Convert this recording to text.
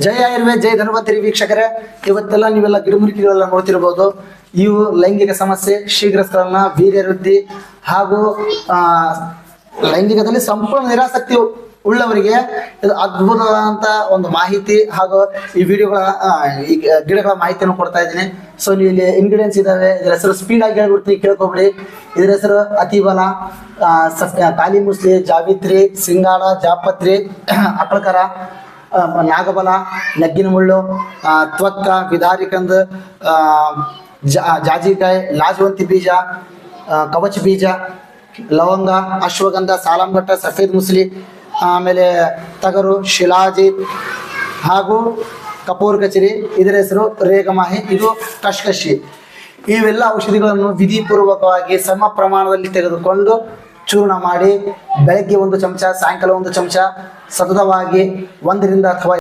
ಜೈ ಆಯುರ್ವೇದ, ಜೈ ಧನ್ವಂತರಿ ವೀಕ್ಷಕರೇ, ಇವತ್ತೆಲ್ಲ ನೀವೆಲ್ಲ ಗಿಡಮೂಲಿಕೆಗಳೆಲ್ಲ ನೋಡ್ತಿರ್ಬೋದು. ಇವು ಲೈಂಗಿಕ ಸಮಸ್ಯೆ, ಶೀಘ್ರಸ್ಖಲನ, ವೀರ್ಯ ವೃದ್ಧಿ ಹಾಗೂ ಲೈಂಗಿಕದಲ್ಲಿ ಸಂಪೂರ್ಣ ನಿರಾಸಕ್ತಿ ಉಳ್ಳವರಿಗೆ ಇದು ಅದ್ಭುತವಾದಂತ ಒಂದು ಮಾಹಿತಿ ಹಾಗೂ ಈ ವಿಡಿಯೋಗಳ ಈ ಗಿಡಗಳ ಮಾಹಿತಿಯನ್ನು ಕೊಡ್ತಾ ಇದ್ದೀನಿ. ಸೊ ನೀವು ಇಲ್ಲಿ ಇಂಗ್ರೀಡಿಯೆಂಟ್ಸ್ ಇದಾವೆ. ಇದರ ಹೆಸರು ಸ್ಪೀಡ್ ಆಗಿ ಹೇಳ್ಬಿಡ್ತೀನಿ, ಕೇಳ್ಕೊಬಿಡಿ. ಇದರ ಹೆಸರು ಅತಿಬಲ, ಕಾಲಿ ಮುಸ್ಲಿ, ಜಾವಿತ್ರಿ, ಸಿಂಗಾಳ, ಜಾಪತ್ರಿ, ಅಕಳಕರ, ನಾಗಬಲ, ನಗ್ಗಿನ ಮುಳ್ಳು, ತ್ವಕ್ಕ, ಬಿದಾರಿಕಂದ್, ಜಾಜಿಕಾಯಿ, ಲಾಜವಂತಿ ಬೀಜ, ಕವಚ ಬೀಜ, ಲವಂಗ, ಅಶ್ವಗಂಧ, ಸಾಲಂಗಟ್ಟ, ಸಫೇದ್ ಮುಸ್ಲಿ, ಆಮೇಲೆ ತಗರು, ಶಿಲಾಜಿ ಹಾಗೂ ಕಪೂರ್ ಕಚೇರಿ. ಇದರ ಹೆಸರು ರೇಗಮಾಹಿ, ಇದು ಕಶ್ಕಶಿ. ಇವೆಲ್ಲ ಔಷಧಿಗಳನ್ನು ವಿಧಿಪೂರ್ವಕವಾಗಿ ಸಮ ಪ್ರಮಾಣದಲ್ಲಿ ತೆಗೆದುಕೊಂಡು ಚೂರ್ಣ ಮಾಡಿ ಬೆಳಗ್ಗೆ 1 ಚಮಚ, ಸಾಯಂಕಾಲ 1 ಚಮಚ ಸತತವಾಗಿ 1 ರಿಂದ ಅಥವಾ